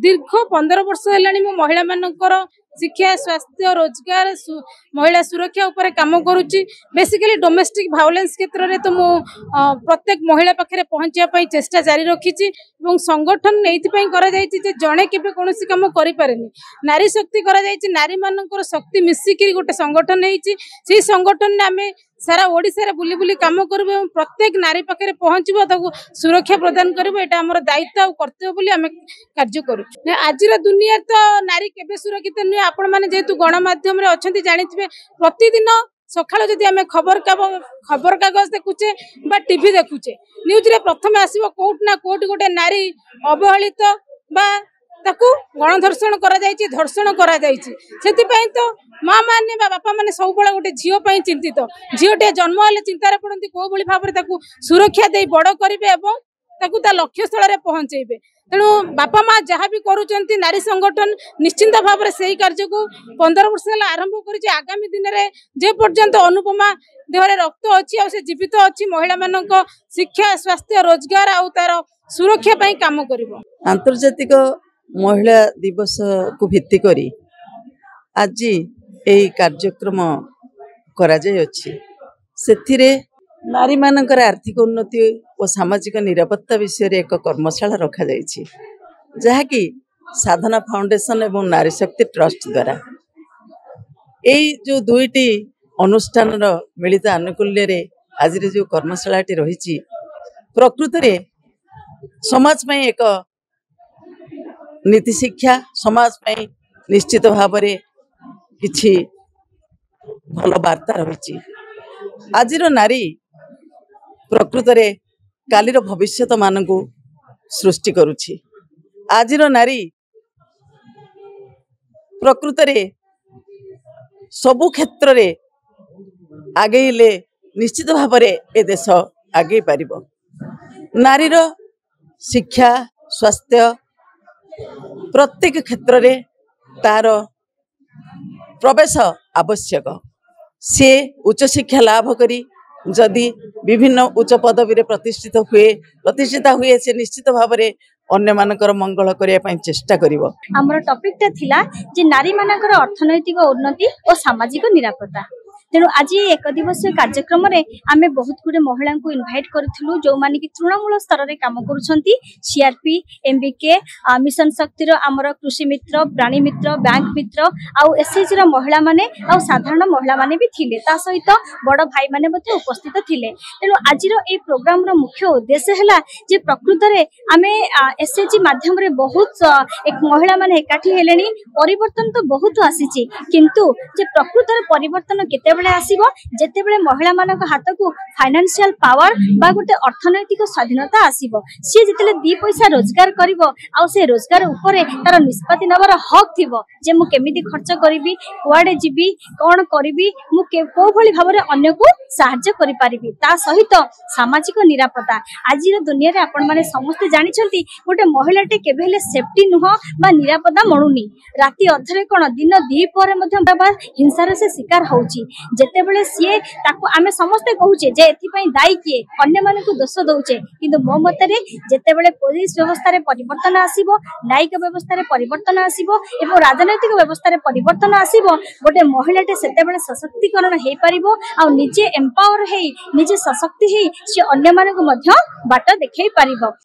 दीर्घ 15 वर्ष है महिला मानकर शिक्षा स्वास्थ्य रोजगार महिला सुरक्षा उपर काम करुच्ची बेसिकली डोमेस्टिक भायोलेंस क्षेत्र में तो मु प्रत्येक महिला पाखे पहुँचापी चेष्टा जारी रखी संगठन नहीं जड़े के कौन कम करें नारी शक्ति नारी मानकर शक्ति मिसिकी गोटे संगठन है संगठन आम सारा ओडिशा बुली बुली काम करूँ प्रत्येक नारी पाखे पहुँचब सुरक्षा प्रदान करूँ यहाँ आम दायित्व और कर्तव्य बोली आम कार्य करूँ। आज दुनिया तो नारी केबे सुरक्षित नुहे आपण मैंने जेहेतु गणमाध्यम अच्छा जाथे प्रतिदिन सकाल जदि आम खबर कागज देखुचे बा टीवी देखुचे न्यूज रे प्रथम आसो कोट ना कोट गोटे नारी अवहेलित बा ताकू गणधर्षण धर्षण तो माँ मैंने बापा मैंने सब गोटे झील चिंतित झीटे जन्म हेल्ले चिंतार पड़ती कौ भाव में सुरक्षा दे बड़ करेंगे लक्ष्य स्थल में पहुँचेबे तेणु बापा माँ जहाँ भी करुँच नारी संगठन निश्चिंत भाव में से कार्य को 15 वर्ष है आरंभ कर आगामी दिन में जे पर्यंत अनुपमा देहरे रक्त अच्छी आ जीवित अच्छी महिला मान शिक्षा स्वास्थ्य रोजगार आउ तार सुरक्षा पाई काम करिवो। आंतर्जातिक महिला दिवस को भित्ति करी आज यही कार्यक्रम करा जाय अछि सेथिरे नारी मानकर आर्थिक उन्नति और सामाजिक निरापत्ता विषय रे एक कर्मशाला रखा जायछि जहाँकि साधना फाउंडेशन एवं नारी शक्ति ट्रस्ट द्वारा यही जो दुईटी अनुष्ठान मिलित आनुकूल्य रे आज जो कर्मशालाटी रही प्रकृत रे समाज में एक नीति शिक्षा समाज में निश्चित भाव में किछि भल वार्ता रही आज नारी प्रकृत रे कालीर भविष्यत मान को सृष्टि करुछि आज नारी प्रकृत रे सबु क्षेत्र रे आगेले निश्चित भाव में ए देश आगे पारिबो। नारीर शिक्षा स्वास्थ्य प्रत्येक क्षेत्र रे तार प्रवेश आवश्यक से उच्च शिक्षा लाभ करी जदि विभिन्न उच्च पदवी प्रतिष्ठित हुए से निश्चित भाव में अन्य मानकर मंगल करने चेष्टा करिवो। हमर टॉपिक ता थिला जे नारी मानकर अर्थनैतिक उन्नति और सामाजिक निरापत्ता तेणु आज एक दिवसीय कार्यक्रम रे आमे बहुत गुडे महिला को इनवाइट करथिलु जो माने कि तृणमूल स्तर रे काम करूछंती सीआरपी एमबीके मिशन शक्ति रो हमर कृषि मित्र प्राणी मित्र बैंक मित्र आउ एसएचजी रो महिला माने आउ साधारण महिला माने भी थिले ता सहित बड़ भाई माने मध्ये उपस्थित थिले तेणु आज रो ए प्रोग्राम रो मुख्य उद्देश्य हला जे प्रकृत रे आमे एसएचजी माध्यम रे बहुत एक महिला माने एकाठी हेलेनी परिवर्तन तो बहुत आसीची किंतु जे प्रकृत रे परिवर्तन केते आसीबो जेतेबेले महिला मानक हाथ को फाइनेंशियल पावर बा गोटे अर्थनैतिक स्वाधीनता आसीबो सी जेतेले दी पैसा रोजगार करिवो आ से रोजगार ऊपर तार निष्पत्ति नबर हक थिबो जे मु केमिति खर्च करिवि कुआडे जिबि कोन करिवि मु को भली भाव रे अन्य को सहायता करि परिबि ता सहित सामाजिक निरापत्ता आज रो दुनिया रे आपण माने समस्त जानि छथि गोटे महिलाटे केबेले सेफ्टी नुह बा निरापत्ता मणुनी राति अधरे कोन दिन दी पर मध्य हिंसा रे से शिकार होउची जेतेबेले सीए ताको आमे समस्त कहूचे जे एथि पई दायी किए अन्य माने को दोष दउचे किंतु मो मतरे जेतेबेले पुलिस व्यवस्था रे परिवर्तन आसीबो न्यायिक व्यवस्था रे परिवर्तन आसीबो एवं राजनैतिक व्यवस्था रे परिवर्तन आसीबो गोटे महिलाटे सेतेबेले सशक्तिकरण हे परिबो आ निजे एम्पावर हे निजे सशक्ति हे से अन्य माने को मध्य बाट देखै परिबो।